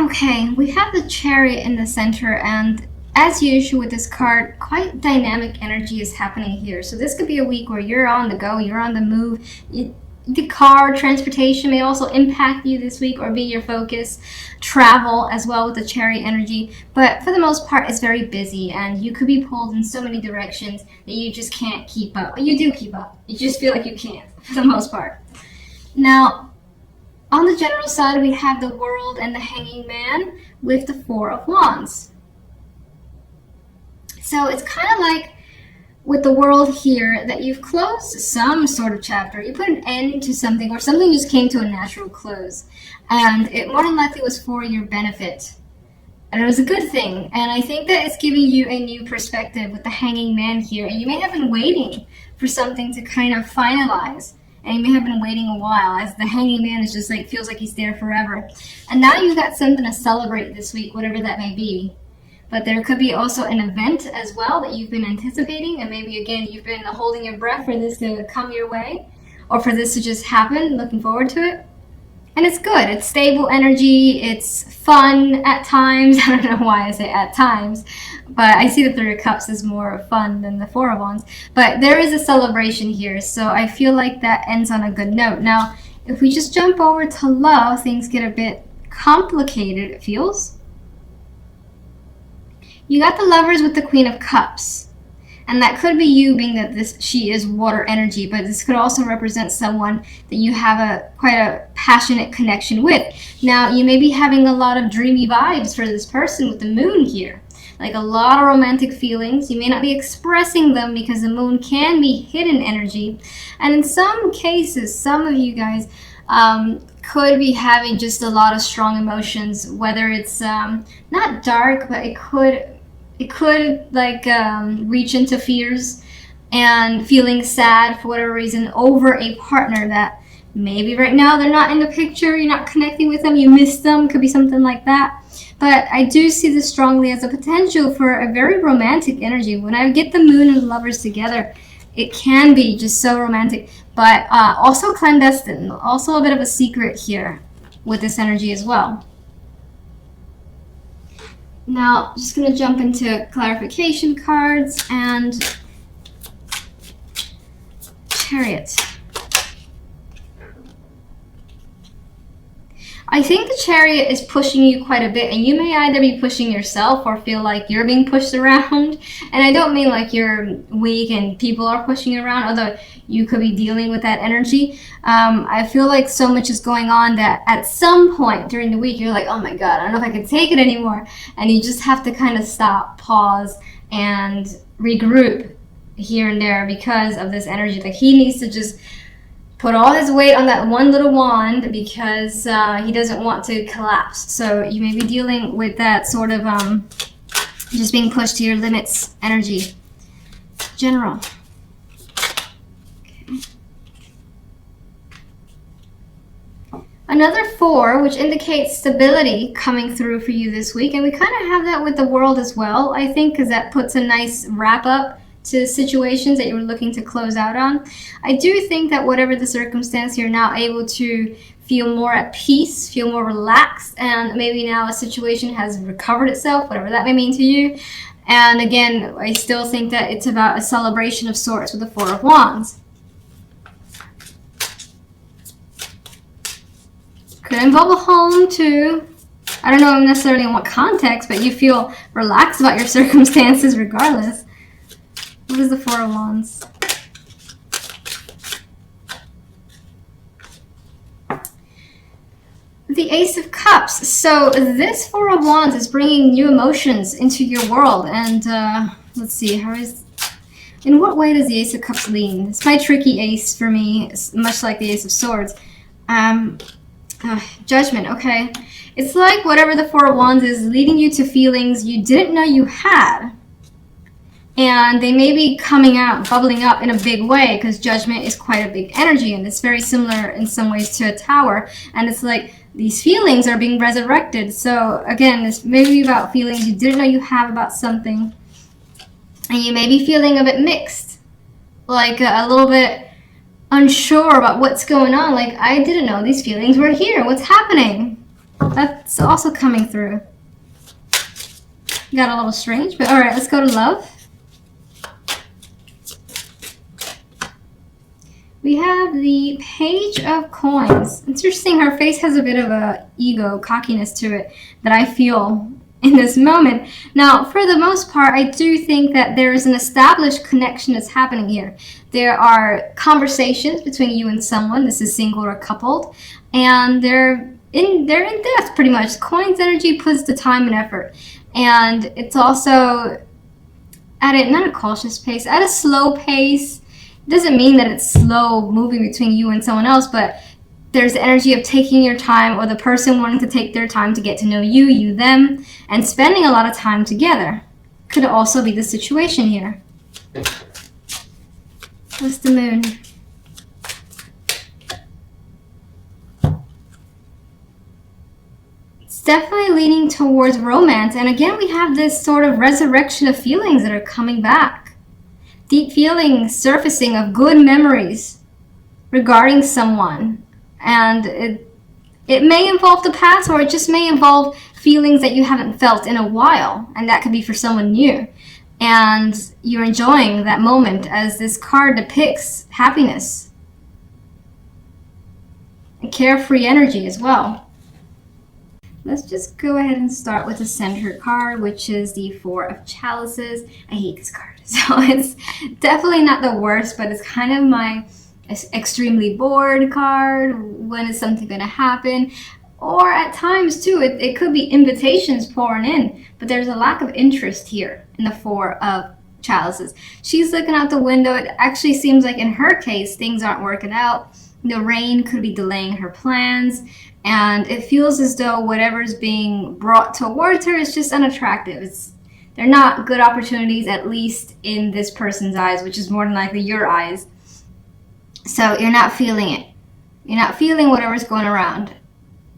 Okay, we have the Chariot in the center, and as usual with this card, quite dynamic energy is happening here. So this could be a week where you're on the go, you're on the move. The car, transportation may also impact you this week or be your focus. Travel as well with the Chariot energy. But for the most part, it's very busy, and you could be pulled in so many directions that you just can't keep up. You do keep up. You just feel like you can't for the most part. Now, on the general side, we have the World and the Hanging Man with the Four of Wands. So it's kind of like with the World here that you've closed some sort of chapter. You put an end to something, or something just came to a natural close. And it more than likely was for your benefit. And it was a good thing. And I think that it's giving you a new perspective with the Hanging Man here. And you may have been waiting for something to kind of finalize. And you may have been waiting a while, as the Hanging Man is just like, feels like he's there forever. And now you've got something to celebrate this week, whatever that may be. But there could be also an event as well that you've been anticipating, and maybe again you've been holding your breath for this to come your way, or for this to just happen, looking forward to it. And it's good. It's stable energy. It's fun at times. I don't know why I say at times, but I see the Three of Cups is more fun than the Four of Wands. But there is a celebration here, so I feel like that ends on a good note. Now, if we just jump over to love, things get a bit complicated, it feels. You got the Lovers with the Queen of Cups. And that could be you, being that she is water energy, but this could also represent someone that you have quite a passionate connection with. Now, you may be having a lot of dreamy vibes for this person with the Moon here. Like a lot of romantic feelings. You may not be expressing them because the Moon can be hidden energy. And in some cases, some of you guys could be having just a lot of strong emotions, whether it's not dark, but it could like reach into fears and feeling sad for whatever reason over a partner that maybe right now they're not in the picture, you're not connecting with them, you miss them, could be something like that. But I do see this strongly as a potential for a very romantic energy. When I get the Moon and the Lovers together, it can be just so romantic, but also clandestine, also a bit of a secret here with this energy as well. Now, just going to jump into clarification cards and Chariot. I think the Chariot is pushing you quite a bit, and you may either be pushing yourself or feel like you're being pushed around. And I don't mean like you're weak and people are pushing you around, although you could be dealing with that energy. I feel like so much is going on that at some point during the week, you're like, oh my God, I don't know if I can take it anymore. And you just have to kind of stop, pause, and regroup here and there because of this energy. Like he needs to just put all his weight on that one little wand because he doesn't want to collapse. So you may be dealing with that sort of just being pushed to your limits energy. General. Okay. Another 4, which indicates stability coming through for you this week. And we kind of have that with the World as well, I think, because that puts a nice wrap up to situations that you were looking to close out on. I do think that whatever the circumstance, you're now able to feel more at peace, feel more relaxed, and maybe now a situation has recovered itself, whatever that may mean to you. And again, I still think that it's about a celebration of sorts with the Four of Wands. Could involve a home too. I don't know necessarily in what context, but you feel relaxed about your circumstances regardless. What is the Four of Wands? The Ace of Cups. So this Four of Wands is bringing new emotions into your world. And let's see, in what way does the Ace of Cups lean? It's my tricky ace for me, much like the Ace of Swords. Judgment, okay. It's like whatever the Four of Wands is leading you to feelings you didn't know you had. And they may be coming out, bubbling up in a big way, because Judgment is quite a big energy, and it's very similar in some ways to a tower. And it's like these feelings are being resurrected. So again, it's maybe about feelings you didn't know you have about something. And you may be feeling a bit mixed, like a little bit unsure about what's going on. Like, I didn't know these feelings were here. What's happening? That's also coming through. Got a little strange, but all right, let's go to love. We have the Page of Coins. Interesting, her face has a bit of a ego, cockiness to it that I feel in this moment. Now, for the most part, I do think that there is an established connection that's happening here. There are conversations between you and someone. This is single or coupled, and they're in depth pretty much. Coins energy puts the time and effort, and it's also at a not a cautious pace, at a slow pace. It doesn't mean that it's slow moving between you and someone else, but there's the energy of taking your time, or the person wanting to take their time to get to know you, you them, and spending a lot of time together. Could also be the situation here. What's the moon? It's definitely leaning towards romance. And again, we have this sort of resurrection of feelings that are coming back. Deep feelings surfacing of good memories regarding someone. And it may involve the past, or it just may involve feelings that you haven't felt in a while. And that could be for someone new. And you're enjoying that moment, as this card depicts happiness and carefree energy as well. Let's just go ahead and start with the center card, which is the Four of Chalices. I hate this card. So it's definitely not the worst, but it's kind of my extremely bored card. When is something going to happen? Or at times too, it could be invitations pouring in, but there's a lack of interest here in the Four of Chalices. She's looking out the window. It actually seems like in her case, things aren't working out. The rain could be delaying her plans, and it feels as though whatever's being brought towards her is just unattractive. They're not good opportunities, at least in this person's eyes, which is more than likely your eyes. So you're not feeling it. You're not feeling whatever's going around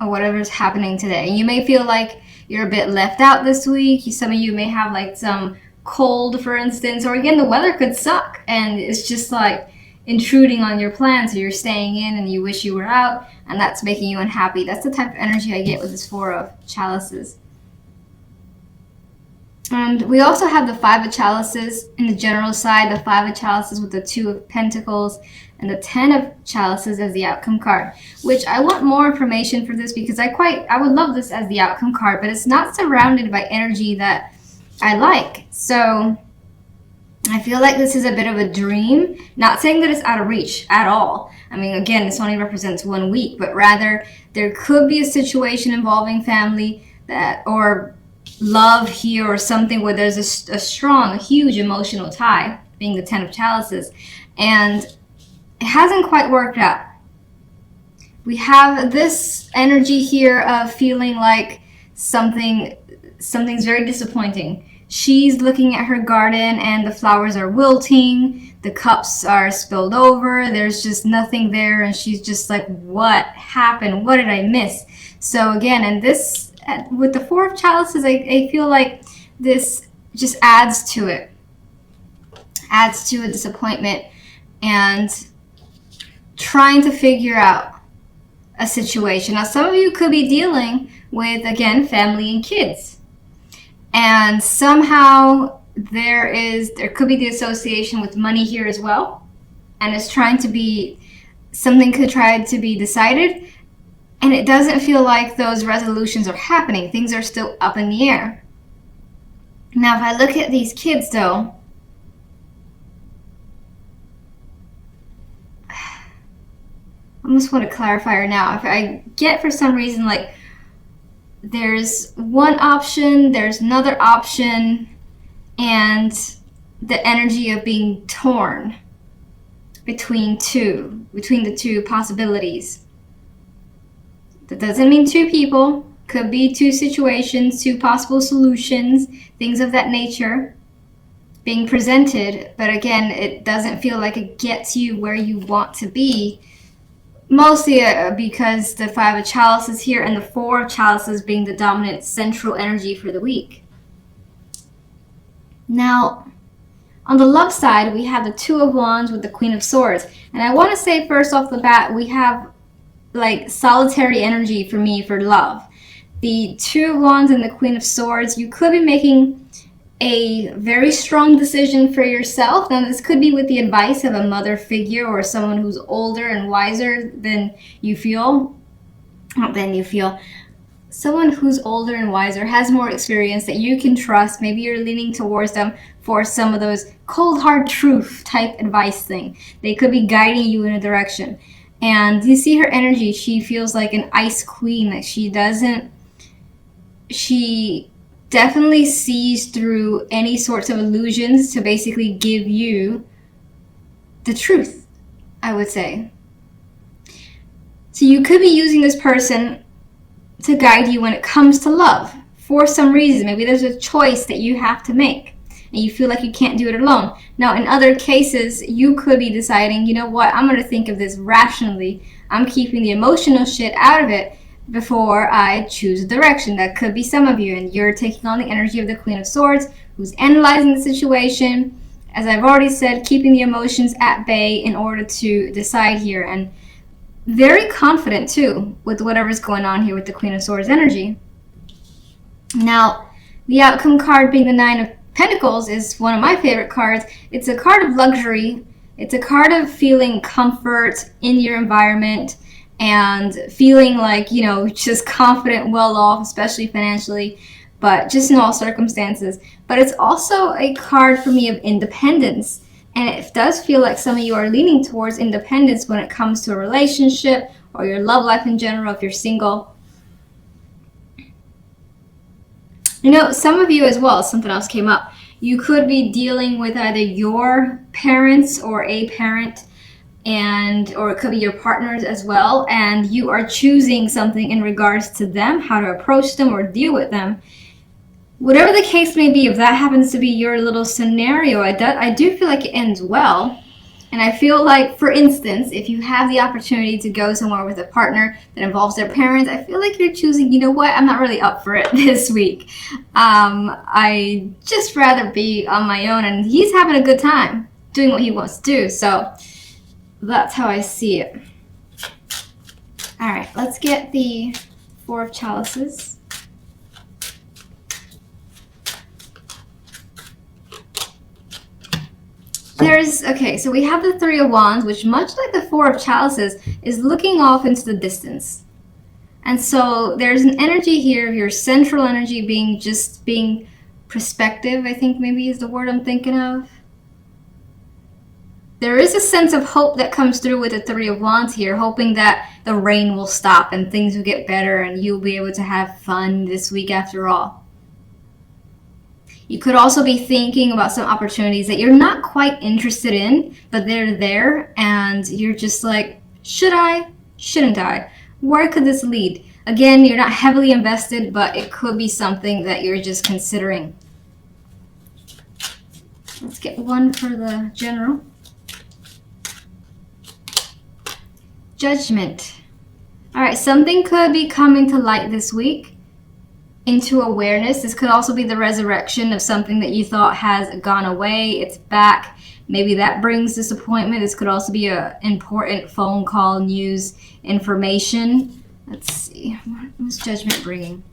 or whatever's happening today. You may feel like you're a bit left out this week. Some of you may have like some cold, for instance, or again, the weather could suck and it's just like intruding on your plans, so you're staying in and you wish you were out, and that's making you unhappy. That's the type of energy I get with this Four of Chalices. And we also have the Five of Chalices in the general side, the Five of Chalices with the Two of Pentacles, and the Ten of Chalices as the outcome card, which I want more information for this because I would love this as the outcome card, but it's not surrounded by energy that I like. So I feel like this is a bit of a dream. Not saying that it's out of reach at all. I mean, again, this only represents 1 week, but rather there could be a situation involving family or love here, or something where there's a strong, huge emotional tie, being the Ten of Chalices, and it hasn't quite worked out. We have this energy here of feeling like something's very disappointing. She's looking at her garden and the flowers are wilting, the cups are spilled over, there's just nothing there, and she's just like, what happened? What did I miss? So again, and this, with the Four of Chalices, I feel like this just adds to it. Adds to a disappointment and trying to figure out a situation. Now, some of you could be dealing with, again, family and kids. And somehow there could be the association with money here as well. And it's something could try to be decided. And it doesn't feel like those resolutions are happening. Things are still up in the air. Now, if I look at these kids, though, I almost want to clarify her now. If I get for some reason, like, there's one option, there's another option, and the energy of being torn between the two possibilities. That doesn't mean two people. Could be two situations, two possible solutions, things of that nature being presented. But again, it doesn't feel like it gets you where you want to be. Mostly because the Five of Chalices here and the Four of Chalices being the dominant central energy for the week. Now, on the love side, we have the Two of Wands with the Queen of Swords. And I want to say first off the bat, we have like solitary energy for me for love. the Two of Wands and the Queen of Swords, you could be making a very strong decision for yourself. Now, this could be with the advice of a mother figure or someone who's older and wiser than you feel. Not than you feel. Someone who's older and wiser, has more experience that you can trust. Maybe you're leaning towards them for some of those cold hard truth type advice thing. They could be guiding you in a direction. And you see her energy, she feels like an ice queen. Like she definitely sees through any sorts of illusions to basically give you the truth, I would say. So you could be using this person to guide you when it comes to love for some reason. Maybe there's a choice that you have to make and you feel like you can't do it alone. Now, in other cases, you could be deciding, you know what, I'm going to think of this rationally. I'm keeping the emotional shit out of it before I choose a direction. That could be some of you, and you're taking on the energy of the Queen of Swords, who's analyzing the situation. As I've already said, keeping the emotions at bay in order to decide here, and very confident too with whatever's going on here with the Queen of Swords energy. Now, the outcome card being the Nine of Pentacles is one of my favorite cards. It's a card of luxury. It's a card of feeling comfort in your environment and feeling like, you know, just confident, well off, especially financially, but just in all circumstances. But it's also a card for me of independence. And it does feel like some of you are leaning towards independence when it comes to a relationship or your love life in general, if you're single. You know, some of you as well, something else came up. You could be dealing with either your parents or a parent, or it could be your partners as well, and you are choosing something in regards to them, how to approach them or deal with them. Whatever the case may be, if that happens to be your little scenario, I do feel like it ends well. And I feel like, for instance, if you have the opportunity to go somewhere with a partner that involves their parents, I feel like you're choosing, you know what, I'm not really up for it this week. I just rather be on my own, and he's having a good time doing what he wants to do. So that's how I see it. All right, let's get the Four of Chalices. Okay, so we have the Three of Wands, which, much like the Four of Chalices, is looking off into the distance. And so there's an energy here of your central energy being perspective, I think maybe is the word I'm thinking of. There is a sense of hope that comes through with the Three of Wands here, hoping that the rain will stop and things will get better and you'll be able to have fun this week after all. You could also be thinking about some opportunities that you're not quite interested in, but they're there, and you're just like, should I? Shouldn't I? Where could this lead? Again, you're not heavily invested, but it could be something that you're just considering. Let's get one for the general. Judgment. All right, something could be coming to light this week. Into awareness. This could also be the resurrection of something that you thought has gone away. It's back. Maybe that brings disappointment. This could also be an important phone call, news, information. Let's see. What's Judgment bringing?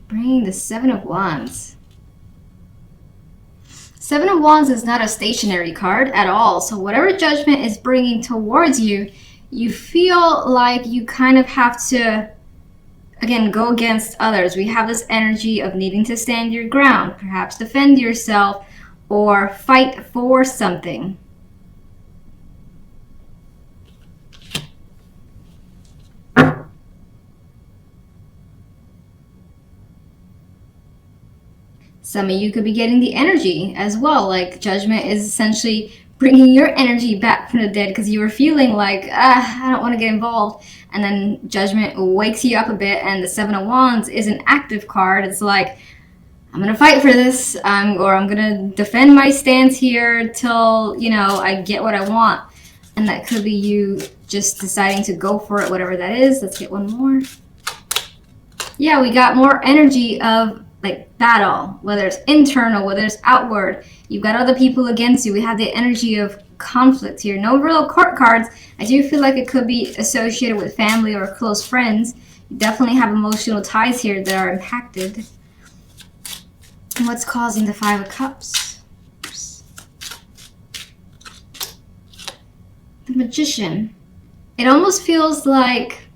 Bringing the Seven of Wands. Seven of Wands is not a stationary card at all. So whatever Judgment is bringing towards you, you feel like you kind of have to, again, go against others. We have this energy of needing to stand your ground, perhaps defend yourself or fight for something. Some of you could be getting the energy as well, like Judgment is essentially bringing your energy back from the dead because you were feeling like, I don't want to get involved. And then Judgment wakes you up a bit, and the Seven of Wands is an active card. It's like, I'm going to fight for this, or I'm going to defend my stance here till, you know, I get what I want. And that could be you just deciding to go for it, whatever that is. Let's get one more. Yeah, we got more energy of like battle, whether it's internal, whether it's outward. You've got other people against you. We have the energy of conflict here. No real court cards. I do feel like it could be associated with family or close friends. You definitely have emotional ties here that are impacted. And what's causing the Five of Cups? The Magician. It almost feels like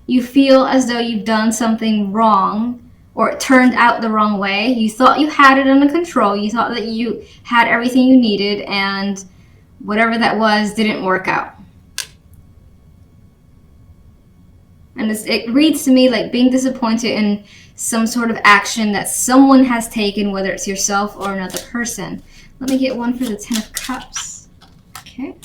you feel as though you've done something wrong, or it turned out the wrong way. You thought you had it under control. You thought that you had everything you needed, and whatever that was didn't work out. And it reads to me like being disappointed in some sort of action that someone has taken, whether it's yourself or another person. Let me get one for the Ten of Cups. Okay.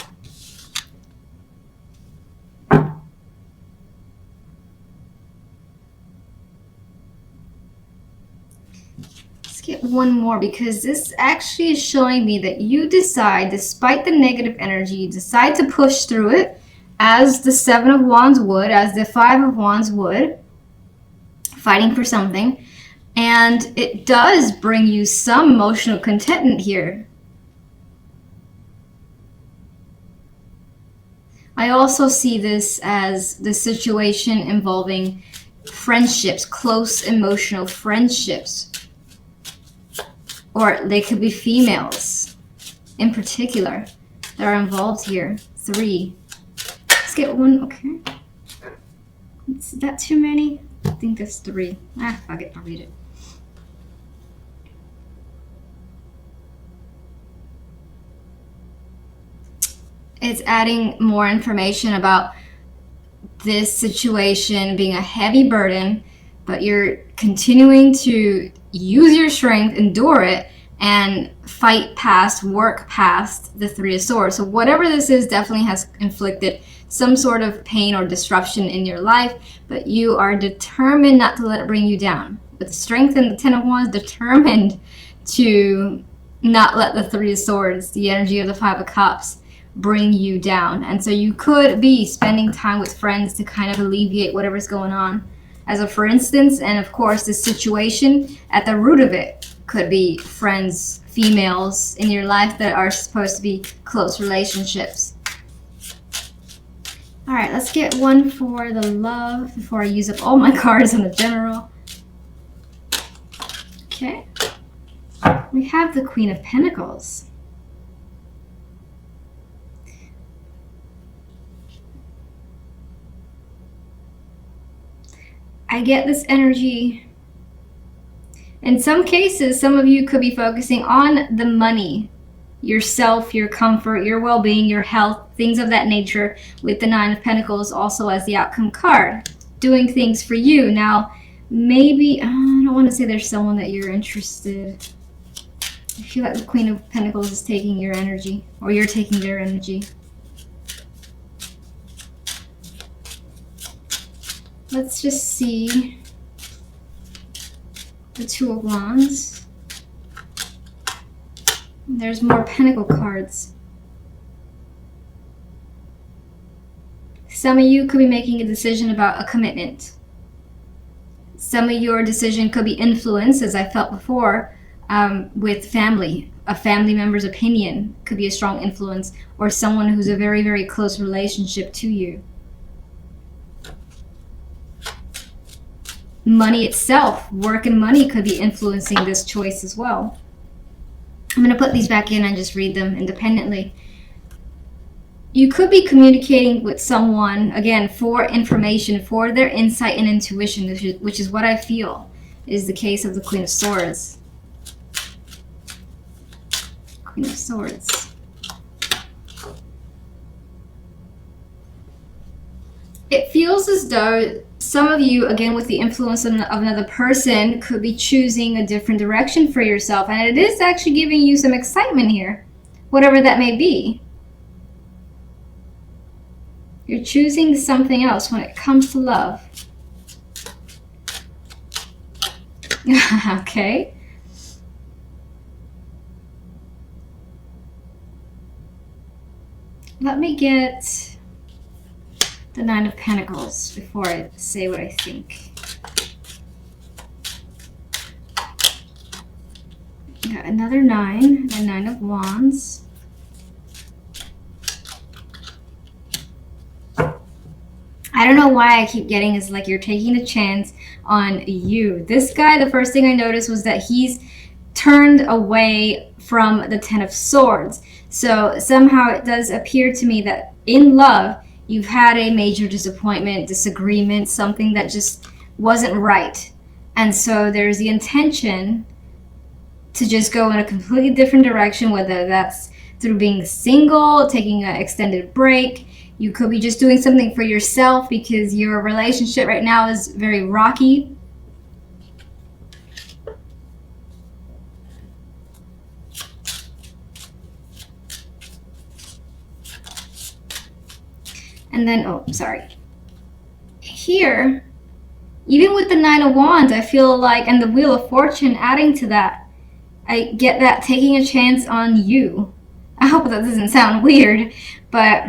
Get one more, because this actually is showing me that you decide, despite the negative energy, you decide to push through it, as the Seven of Wands would, as the Five of Wands would, fighting for something. And it does bring you some emotional contentment here. I also see this as the situation involving friendships, close emotional friendships. Or they could be females in particular that are involved here. 3. Let's get one. Okay. Is that too many? I think that's 3. Fuck it. I'll read it. It's adding more information about this situation being a heavy burden, but you're continuing to use your strength, endure it, and fight past, work past the Three of Swords. So whatever this is definitely has inflicted some sort of pain or disruption in your life, but you are determined not to let it bring you down. With strength and the Ten of Wands, determined to not let the Three of Swords, the energy of the Five of Cups, bring you down. And so you could be spending time with friends to kind of alleviate whatever's going on. As a for instance, and of course this situation at the root of it could be friends, females in your life that are supposed to be close relationships. All right, let's get one for the love before I use up all my cards on the general. Okay, we have the Queen of Pentacles. I get this energy. In some cases, some of you could be focusing on the money, yourself, your comfort, your well-being, your health, things of that nature, with the Nine of Pentacles also as the outcome card. Doing things for you. Now, maybe, I don't want to say there's someone that you're interested. I feel like the Queen of Pentacles is taking your energy, or you're taking their energy. Let's just see the Two of Wands. There's more Pentacle cards. Some of you could be making a decision about a commitment. Some of your decision could be influenced, as I felt before, with family. A family member's opinion could be a strong influence, or someone who's a very, very close relationship to you. Money itself, work and money could be influencing this choice as well. I'm going to put these back in and just read them independently. You could be communicating with someone, again, for information, for their insight and intuition, which is what I feel is the case of the Queen of Swords. Queen of Swords. It feels as though some of you, again, with the influence of another person, could be choosing a different direction for yourself. And it is actually giving you some excitement here, whatever that may be. You're choosing something else when it comes to love. Okay. Let me get the Nine of Pentacles before I say what I think. Got another 9, the Nine of Wands. I don't know why I keep getting is like you're taking a chance on you. This guy, the first thing I noticed was that he's turned away from the Ten of Swords. So somehow it does appear to me that in love, you've had a major disappointment, disagreement, something that just wasn't right. And so there's the intention to just go in a completely different direction, whether that's through being single, taking an extended break. You could be just doing something for yourself because your relationship right now is very rocky. And then, oh, sorry. Here, even with the Nine of Wands, I feel like, and the Wheel of Fortune adding to that, I get that taking a chance on you. I hope that doesn't sound weird, but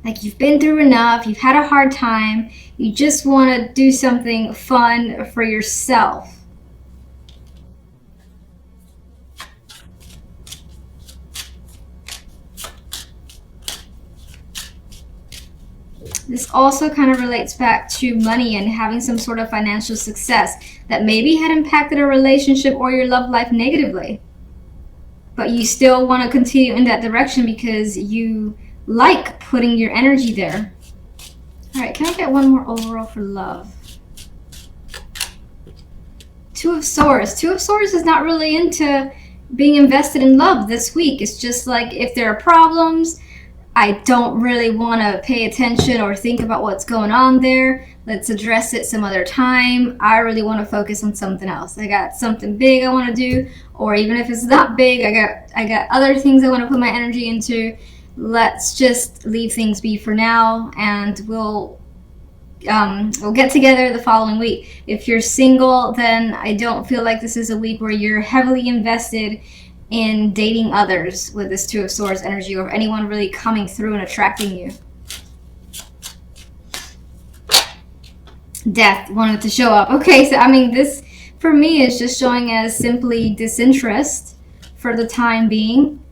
like you've been through enough, you've had a hard time, you just want to do something fun for yourself. This also kind of relates back to money and having some sort of financial success that maybe had impacted a relationship or your love life negatively. But you still want to continue in that direction because you like putting your energy there. All right, can I get one more overall for love? Two of Swords. Two of Swords is not really into being invested in love this week. It's just like if there are problems, I don't really want to pay attention or think about what's going on there. Let's address it some other time. I really want to focus on something else. I got something big I want to do, or even if it's not big, I got other things I want to put my energy into. Let's just leave things be for now, and we'll get together the following week. If you're single, then I don't feel like this is a week where you're heavily invested in dating others with this Two of Swords energy, or anyone really coming through and attracting you. Death wanted to show up. Okay, so I mean, this for me is just showing as simply disinterest for the time being,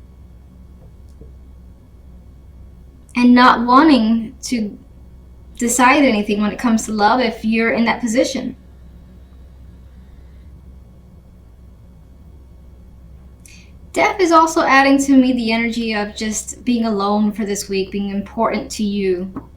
and not wanting to decide anything when it comes to love if you're in that position. Death is also adding to me the energy of just being alone for this week, being important to you.